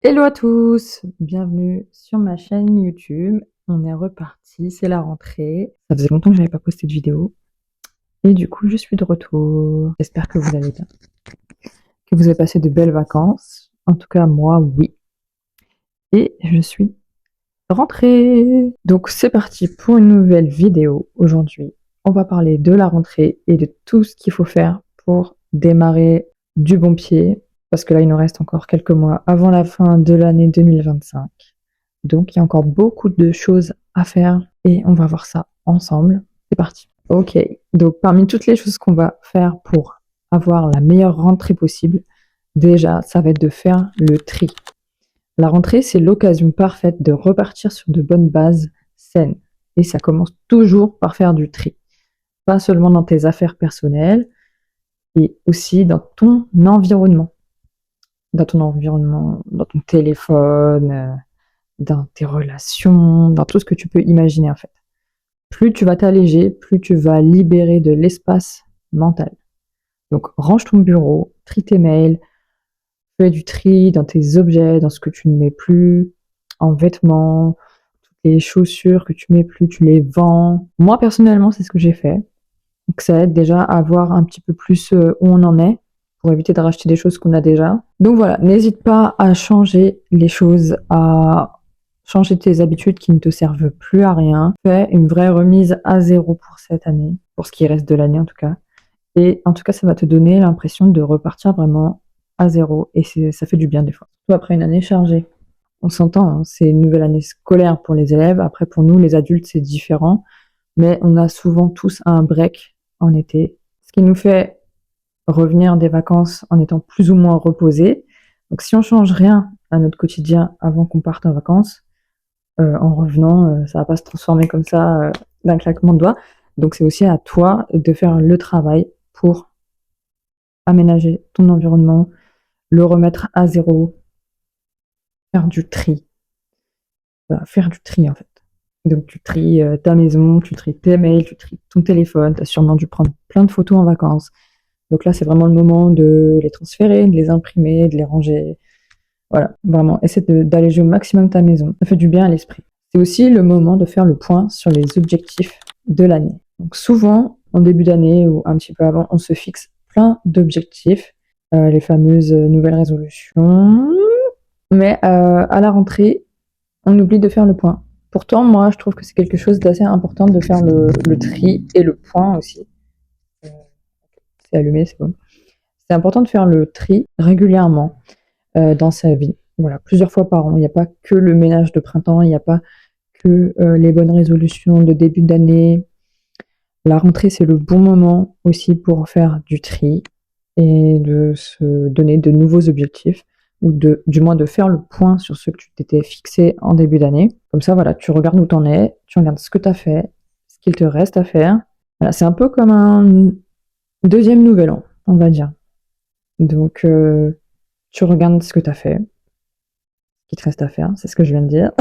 Hello à tous, bienvenue sur ma chaîne YouTube. On est reparti, c'est la rentrée. Ça faisait longtemps que j'avais pas posté de vidéo et du coup je suis de retour. J'espère que vous allez bien, que vous avez passé de belles vacances. En tout cas moi oui. Et je suis rentrée. Donc c'est parti pour une nouvelle vidéo. Aujourd'hui, on va parler de la rentrée et de tout ce qu'il faut faire pour démarrer du bon pied. Parce que là il nous reste encore quelques mois avant la fin de l'année 2025. Donc, il y a encore beaucoup de choses à faire et on va voir ça ensemble. C'est parti. Ok, donc parmi toutes les choses qu'on va faire pour avoir la meilleure rentrée possible, déjà, ça va être de faire le tri. La rentrée, c'est l'occasion parfaite de repartir sur de bonnes bases saines. Et ça commence toujours par faire du tri. Pas seulement dans tes affaires personnelles, et aussi dans ton environnement. Dans ton environnement, dans ton téléphone, dans tes relations, dans tout ce que tu peux imaginer en fait. Plus tu vas t'alléger, plus tu vas libérer de l'espace mental. Donc range ton bureau, trie tes mails, fais du tri dans tes objets, dans ce que tu ne mets plus, en vêtements, toutes les chaussures que tu mets plus, tu les vends. Moi personnellement, c'est ce que j'ai fait. Donc ça aide déjà à voir un petit peu plus où on en est pour éviter de racheter des choses qu'on a déjà. Donc voilà, n'hésite pas à changer les choses, à changer tes habitudes qui ne te servent plus à rien. Fais une vraie remise à zéro pour cette année, pour ce qui reste de l'année en tout cas. Et en tout cas, ça va te donner l'impression de repartir vraiment à zéro. Et ça fait du bien des fois. Surtout après une année chargée. On s'entend, hein, c'est une nouvelle année scolaire pour les élèves. Après, pour nous, les adultes, c'est différent. Mais on a souvent tous un break en été, ce qui nous fait revenir des vacances en étant plus ou moins reposés. Donc si on change rien à notre quotidien avant qu'on parte en vacances, en revenant, ça va pas se transformer comme ça d'un claquement de doigts. Donc c'est aussi à toi de faire le travail pour aménager ton environnement, le remettre à zéro, faire du tri. Voilà, faire du tri en fait. Donc tu tries ta maison, tu tries tes mails, tu tries ton téléphone, tu as sûrement dû prendre plein de photos en vacances. Donc là, c'est vraiment le moment de les transférer, de les imprimer, de les ranger. Voilà, vraiment, essaie d'alléger au maximum ta maison. Ça fait du bien à l'esprit. C'est aussi le moment de faire le point sur les objectifs de l'année. Donc souvent, en début d'année ou un petit peu avant, on se fixe plein d'objectifs, les fameuses nouvelles résolutions. Mais à la rentrée, on oublie de faire le point. Pourtant, moi, je trouve que c'est quelque chose d'assez important de faire le tri et le point aussi. C'est allumé, c'est bon. C'est important de faire le tri régulièrement dans sa vie. Voilà, plusieurs fois par an. Il n'y a pas que le ménage de printemps, il n'y a pas que les bonnes résolutions de début d'année. La rentrée, c'est le bon moment aussi pour faire du tri et de se donner de nouveaux objectifs, ou du moins de faire le point sur ce que tu t'étais fixé en début d'année. Comme ça, voilà, tu regardes où tu en es, tu regardes ce que tu as fait, ce qu'il te reste à faire. Voilà, c'est un peu comme un deuxième nouvel an, on va dire. Donc, tu regardes ce que tu as fait, ce qui te reste à faire, c'est ce que je viens de dire.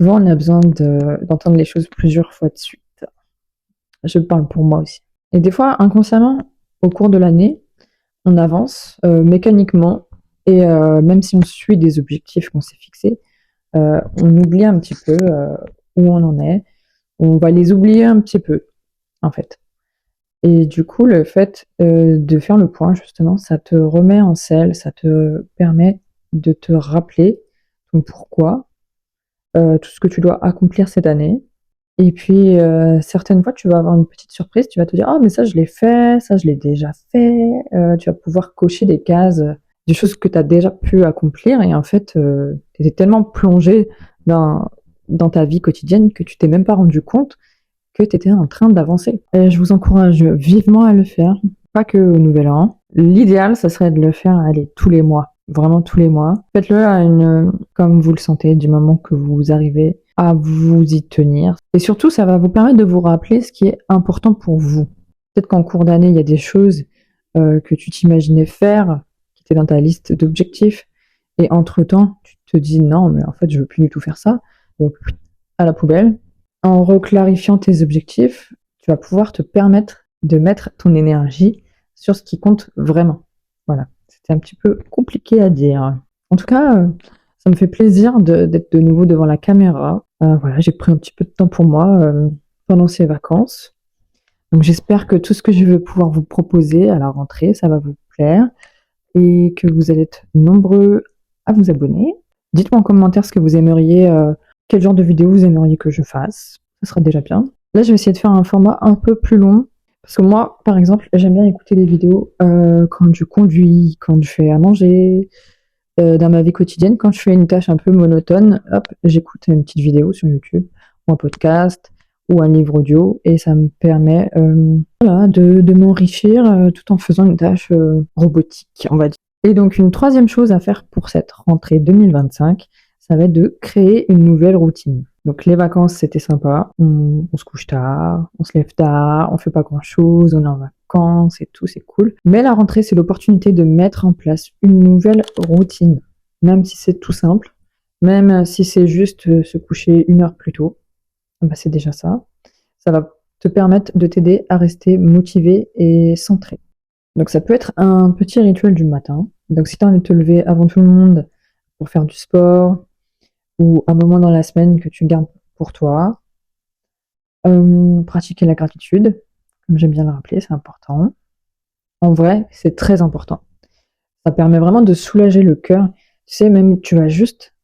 Souvent, on a besoin d'entendre les choses plusieurs fois de suite. Je parle pour moi aussi. Et des fois, inconsciemment, au cours de l'année, on avance mécaniquement et même si on suit des objectifs qu'on s'est fixés, on oublie un petit peu où on en est. On va les oublier un petit peu, en fait. Et du coup, le fait de faire le point, justement, ça te remet en selle, ça te permet de te rappeler ton pourquoi, tout ce que tu dois accomplir cette année. Et puis, certaines fois, tu vas avoir une petite surprise, tu vas te dire: «Ah mais ça je l'ai fait, ça je l'ai déjà fait». Tu vas pouvoir cocher des cases, des choses que tu as déjà pu accomplir et en fait, tu étais tellement plongé dans ta vie quotidienne que tu t'es même pas rendu compte que tu étais en train d'avancer. Et je vous encourage vivement à le faire, pas que au nouvel an. L'idéal, ça serait de le faire, allez, tous les mois, vraiment tous les mois. Faites-le comme vous le sentez, du moment que vous arrivez à vous y tenir. Et surtout, ça va vous permettre de vous rappeler ce qui est important pour vous. Peut-être qu'en cours d'année, il y a des choses que tu t'imaginais faire, qui étaient dans ta liste d'objectifs, et entre-temps, tu te dis non, mais en fait, je veux plus du tout faire ça. Donc, à la poubelle. En reclarifiant tes objectifs, tu vas pouvoir te permettre de mettre ton énergie sur ce qui compte vraiment. Voilà, c'était un petit peu compliqué à dire. En tout cas, ça me fait plaisir d'être de nouveau devant la caméra. Voilà, j'ai pris un petit peu de temps pour moi pendant ces vacances. Donc j'espère que tout ce que je vais pouvoir vous proposer à la rentrée, ça va vous plaire et que vous allez être nombreux à vous abonner. Dites-moi en commentaire ce que vous aimeriez, quel genre de vidéo vous aimeriez que je fasse. Ce sera déjà bien. Là, je vais essayer de faire un format un peu plus long. Parce que moi, par exemple, j'aime bien écouter les vidéos quand je conduis, quand je fais à manger, dans ma vie quotidienne, quand je fais une tâche un peu monotone, hop, j'écoute une petite vidéo sur YouTube, ou un podcast, ou un livre audio, et ça me permet voilà, de m'enrichir tout en faisant une tâche robotique, on va dire. Et donc une troisième chose à faire pour cette rentrée 2025, ça va être de créer une nouvelle routine. Donc les vacances, c'était sympa, on se couche tard, on se lève tard, on fait pas grand-chose, on est en vacances et tout, c'est cool. Mais la rentrée, c'est l'opportunité de mettre en place une nouvelle routine, même si c'est tout simple, même si c'est juste se coucher 1 heure plus tôt, bah c'est déjà ça. Ça va te permettre de t'aider à rester motivé et centré. Donc ça peut être un petit rituel du matin. Donc si tu as envie de te lever avant tout le monde pour faire du sport, ou un moment dans la semaine que tu gardes pour toi, pratiquer la gratitude, comme j'aime bien le rappeler, c'est important. En vrai, c'est très important. Ça permet vraiment de soulager le cœur. Tu sais, même tu vas juste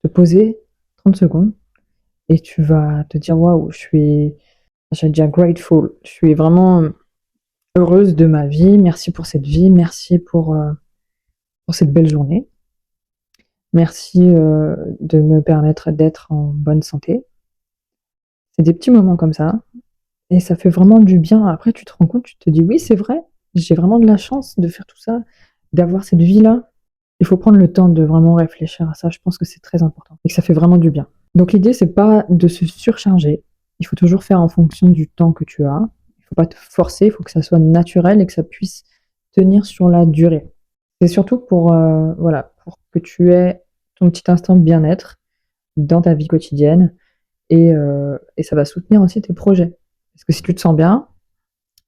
te poser 30 secondes et tu vas te dire waouh, j'allais dire grateful. Je suis vraiment heureuse de ma vie. Merci pour cette vie. Merci pour cette belle journée. Merci de me permettre d'être en bonne santé. C'est des petits moments comme ça. Et ça fait vraiment du bien. Après, tu te rends compte, tu te dis oui, c'est vrai. J'ai vraiment de la chance de faire tout ça, d'avoir cette vie-là. Il faut prendre le temps de vraiment réfléchir à ça. Je pense que c'est très important et que ça fait vraiment du bien. Donc l'idée, c'est pas de se surcharger. Il faut toujours faire en fonction du temps que tu as. Il faut pas te forcer. Il faut que ça soit naturel et que ça puisse tenir sur la durée. C'est surtout pour voilà, pour que tu aies ton petit instant de bien-être dans ta vie quotidienne et ça va soutenir aussi tes projets. Parce que si tu te sens bien,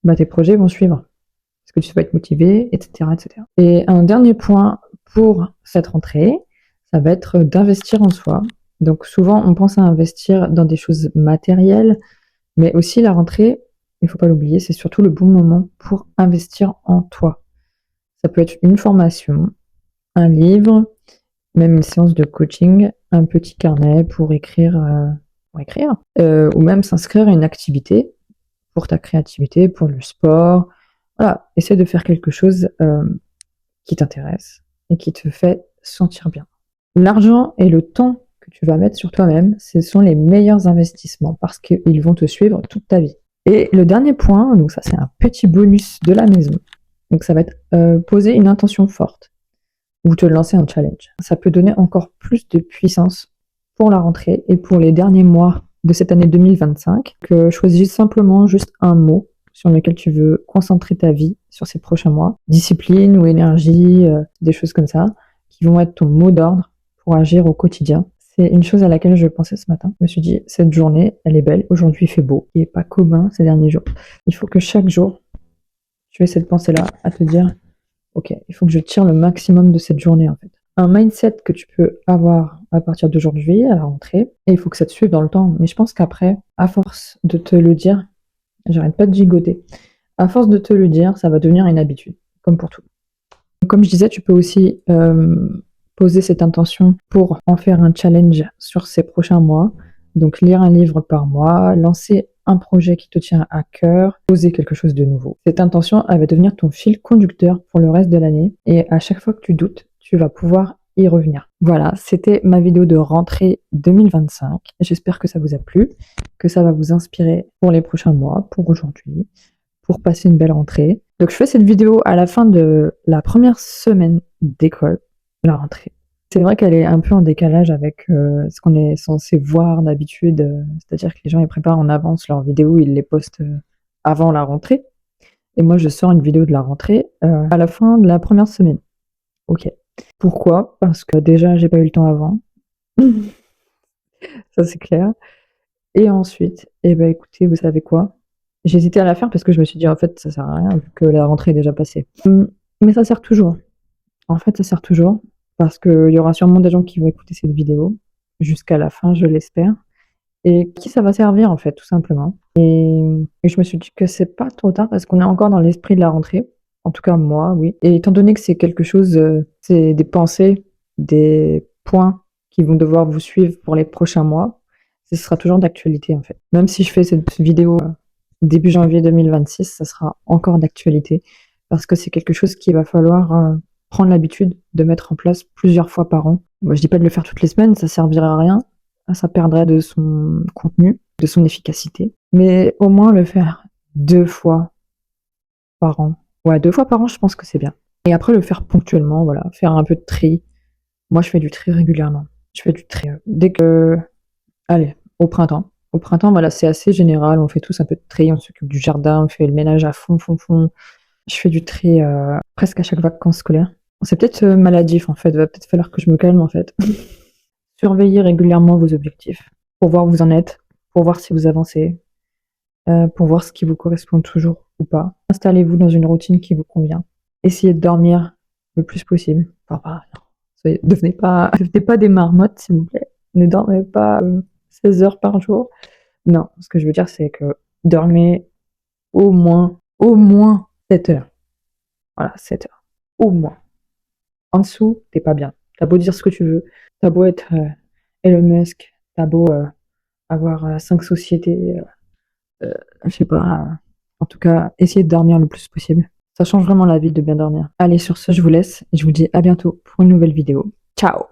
bah, tes projets vont suivre. Parce que tu vas être motivé, etc., etc. Et un dernier point pour cette rentrée, ça va être d'investir en soi. Donc souvent, on pense à investir dans des choses matérielles, mais aussi la rentrée, il faut pas l'oublier, c'est surtout le bon moment pour investir en toi. Ça peut être une formation, un livre, même une séance de coaching, un petit carnet pour écrire, ou même s'inscrire à une activité pour ta créativité, pour le sport. Voilà, essaie de faire quelque chose qui t'intéresse et qui te fait sentir bien. L'argent et le temps que tu vas mettre sur toi-même, ce sont les meilleurs investissements parce qu'ils vont te suivre toute ta vie. Et le dernier point, donc ça c'est un petit bonus de la maison, donc ça va être poser une intention forte ou te lancer un challenge. Ça peut donner encore plus de puissance pour la rentrée et pour les derniers mois de cette année 2025, que choisis simplement juste un mot sur lequel tu veux concentrer ta vie sur ces prochains mois. Discipline ou énergie, des choses comme ça, qui vont être ton mot d'ordre pour agir au quotidien. C'est une chose à laquelle je pensais ce matin. Je me suis dit, cette journée, elle est belle, aujourd'hui il fait beau, il n'est pas commun ces derniers jours. Il faut que chaque jour, tu aies cette pensée-là à te dire, ok, il faut que je tire le maximum de cette journée en fait. Un mindset que tu peux avoir à partir d'aujourd'hui, à la rentrée, et il faut que ça te suive dans le temps. Mais je pense qu'après, à force de te le dire, j'arrête pas de gigoter, à force de te le dire, ça va devenir une habitude, comme pour tout. Comme je disais, tu peux aussi poser cette intention pour en faire un challenge sur ces prochains mois. Donc lire un livre par mois, lancer un projet qui te tient à cœur, oser quelque chose de nouveau. Cette intention, elle va devenir ton fil conducteur pour le reste de l'année et à chaque fois que tu doutes, tu vas pouvoir y revenir. Voilà, c'était ma vidéo de rentrée 2025. J'espère que ça vous a plu, que ça va vous inspirer pour les prochains mois, pour aujourd'hui, pour passer une belle rentrée. Donc je fais cette vidéo à la fin de la première semaine d'école, la rentrée. C'est vrai qu'elle est un peu en décalage avec ce qu'on est censé voir d'habitude, c'est-à-dire que les gens ils préparent en avance leurs vidéos, ils les postent avant la rentrée. Et moi je sors une vidéo de la rentrée à la fin de la première semaine. Ok. Pourquoi? Parce que déjà j'ai pas eu le temps avant. Ça c'est clair. Et ensuite, eh ben écoutez, vous savez quoi? J'hésitais à la faire parce que je me suis dit en fait ça sert à rien vu que la rentrée est déjà passée. Mais ça sert toujours. En fait ça sert toujours. parce qu'il y aura sûrement des gens qui vont écouter cette vidéo jusqu'à la fin, je l'espère, et qui ça va servir en fait, tout simplement. Et je me suis dit que c'est pas trop tard parce qu'on est encore dans l'esprit de la rentrée. En tout cas, moi, oui. Et étant donné que c'est quelque chose, c'est des pensées, des points qui vont devoir vous suivre pour les prochains mois, ce sera toujours d'actualité en fait. Même si je fais cette vidéo début janvier 2026, ça sera encore d'actualité parce que c'est quelque chose qu'il va falloir prendre l'habitude de mettre en place plusieurs fois par an. Moi, je dis pas de le faire toutes les semaines, ça servirait à rien, ça perdrait de son contenu, de son efficacité, mais au moins le faire 2 fois par an. Ouais, 2 fois par an, je pense que c'est bien. Et après le faire ponctuellement, voilà, faire un peu de tri. Moi, je fais du tri régulièrement. Je fais du tri dès que allez, au printemps. Au printemps, voilà, c'est assez général, on fait tous un peu de tri, on s'occupe du jardin, on fait le ménage à fond, fond, fond. Je fais du tri presque à chaque vacances scolaires. C'est peut-être maladif en fait, il va peut-être falloir que je me calme en fait. Surveillez régulièrement vos objectifs pour voir où vous en êtes, pour voir si vous avancez, pour voir ce qui vous correspond toujours ou pas. Installez-vous dans une routine qui vous convient. Essayez de dormir le plus possible. Enfin, devenez pas des marmottes s'il vous plaît. Ne dormez pas 16 heures par jour. Non, ce que je veux dire c'est que dormez au moins 7 heures. Voilà, 7 heures. Au moins. En dessous, t'es pas bien. T'as beau dire ce que tu veux, t'as beau être Elon Musk, t'as beau avoir 5 sociétés, je sais pas. En tout cas, essayez de dormir le plus possible. Ça change vraiment la vie de bien dormir. Allez, sur ce, je vous laisse et je vous dis à bientôt pour une nouvelle vidéo. Ciao!